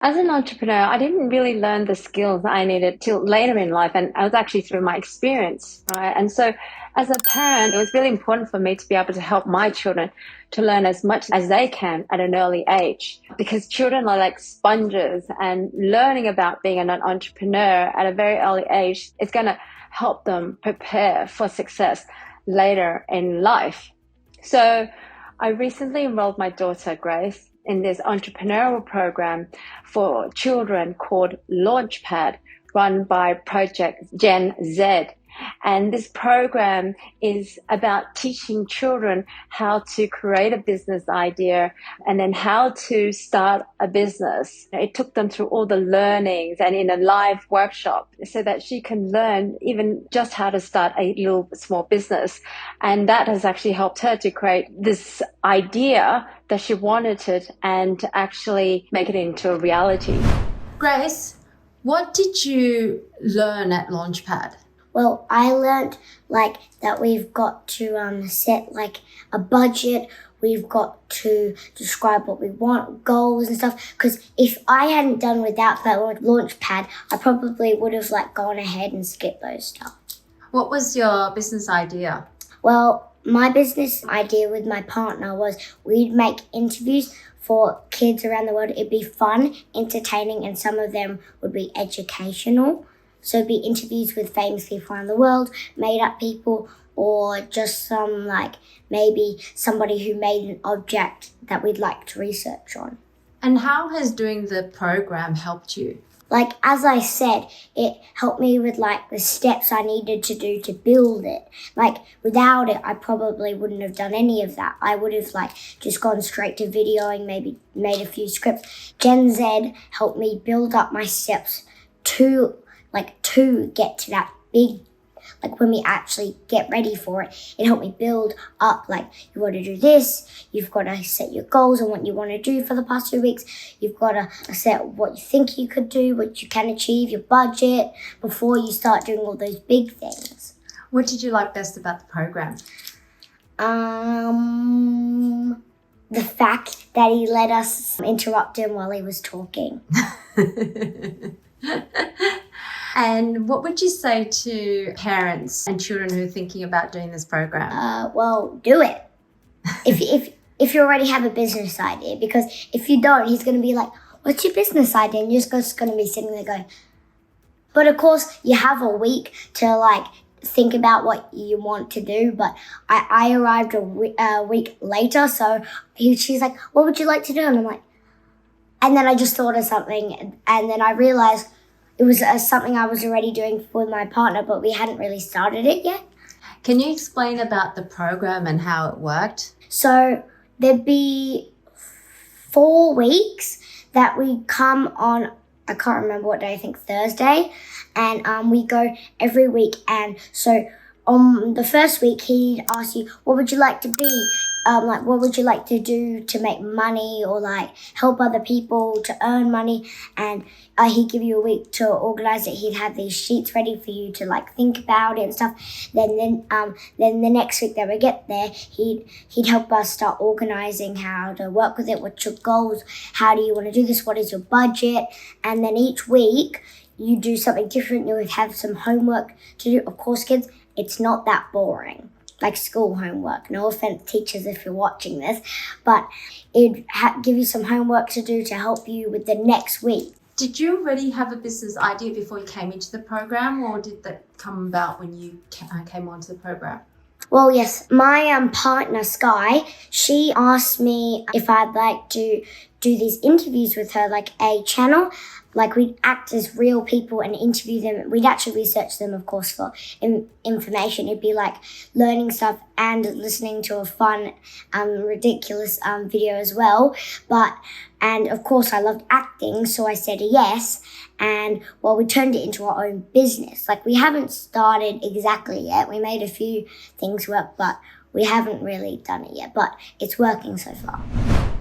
As an entrepreneur, I didn't really learn the skills I needed till later in life, and I was actually through my experience, right? And so, as a parent, it was really important for me to be able to help my children to learn as much as they can at an early age, because children are like sponges, and learning about being an entrepreneur at a very early age is going to help them prepare for success later in life. So, I recently enrolled my daughter, Grace, in this entrepreneurial program for children called LaunchPad, run by Project Gen Z. And this program is about teaching children how to create a business idea and then how to start a business. It took them through all the learnings and in a live workshop so that she can learn even just how to start a little small business. And that has actually helped her to create this idea that she wanted and to actually make it into a reality. Grace, what did you learn at LaunchPad? Well, I learned that we've got to set a budget. We've got to describe what we want, goals and stuff. Because if I hadn't done without that launchpad, I probably would have gone ahead and skipped those stuff. What was your business idea? Well, my business idea with my partner was we'd make interviews for kids around the world. It'd be fun, entertaining, and some of them would be educational. So it'd be interviews with famous people around the world, made up people, or just some maybe somebody who made an object that we'd like to research on. And how has doing the program helped you? As I said, it helped me with the steps I needed to do to build it. Without it, I probably wouldn't have done any of that. I would have just gone straight to videoing, maybe made a few scripts. Gen Z helped me build up my steps to get to that big, when we actually get ready for it. It helped me build up, you got to do this, you've got to set your goals and what you want to do for the past 2 weeks, you've got to set what you think you could do, what you can achieve, your budget, before you start doing all those big things. What did you like best about the program? The fact that he let us interrupt him while he was talking. And what would you say to parents and children who are thinking about doing this program? Well, do it. If you already have a business idea, because if you don't, he's going to be like, what's your business idea? And you're just going to be sitting there going, but of course you have a week to think about what you want to do. But I arrived a week later, so she's like, what would you like to do? And I'm like, and then I just thought of something, and then I realized it was something I was already doing with my partner, but we hadn't really started it yet. Can you explain about the program and how it worked? So there'd be 4 weeks that we come on, I can't remember what day, I think Thursday, and we go every week. And so on the first week, he'd ask you, what would you like to be? What would you like to do to make money, or help other people to earn money? And he'd give you a week to organize it. He'd have these sheets ready for you to think about it and stuff. Then the next week that we get there, he'd help us start organizing how to work with it. What's your goals? How do you want to do this? What is your budget? And then each week you do something different. You would have some homework to do. Of course, kids, it's not that boring. Like school homework. No offense, teachers, if you're watching this, but it'd give you some homework to do to help you with the next week. Did you already have a business idea before you came into the program, or did that come about when you came onto the program? Well, yes, my partner, Sky, she asked me if I'd like to do these interviews with her, a channel. We'd act as real people and interview them. We'd actually research them, of course, for information. It'd be learning stuff and listening to a fun, ridiculous video as well. And of course, I loved acting, so I said yes. And we turned it into our own business. We haven't started exactly yet. We made a few things work, but we haven't really done it yet. But it's working so far.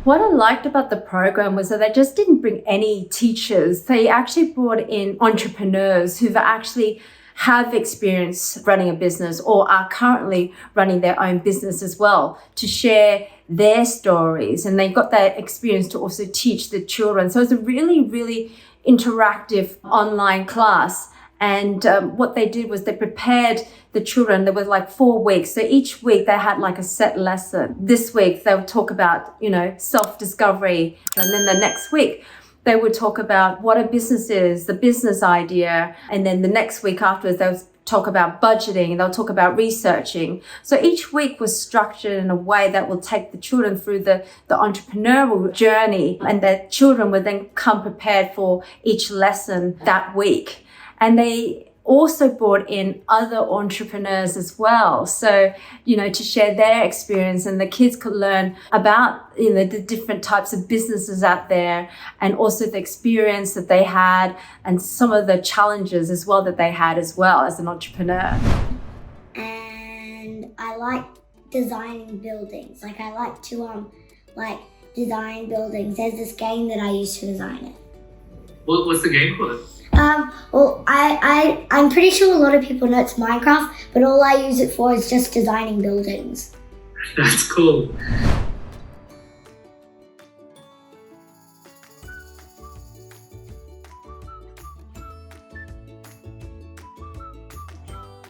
What I liked about the program was that they just didn't bring any teachers. They actually brought in entrepreneurs who've actually have experience running a business or are currently running their own business as well, to share their stories. And they got that experience to also teach the children. So it's a really, really interactive online class. And what they did was they prepared the children. There was like 4 weeks. So each week they had like a set lesson. This week they would talk about, self-discovery. And then the next week they would talk about what a business is, the business idea. And then the next week afterwards, they'll talk about budgeting, they'll talk about researching. So each week was structured in a way that will take the children through the entrepreneurial journey, and the children would then come prepared for each lesson that week. And they also brought in other entrepreneurs as well. So, to share their experience, and the kids could learn about, the different types of businesses out there, and also the experience that they had and some of the challenges as well that they had as well as an entrepreneur. And I like designing buildings. Like I like to design buildings. There's this game that I use to design it. What's the game called? Well, I'm pretty sure a lot of people know it's Minecraft, but all I use it for is just designing buildings. That's cool.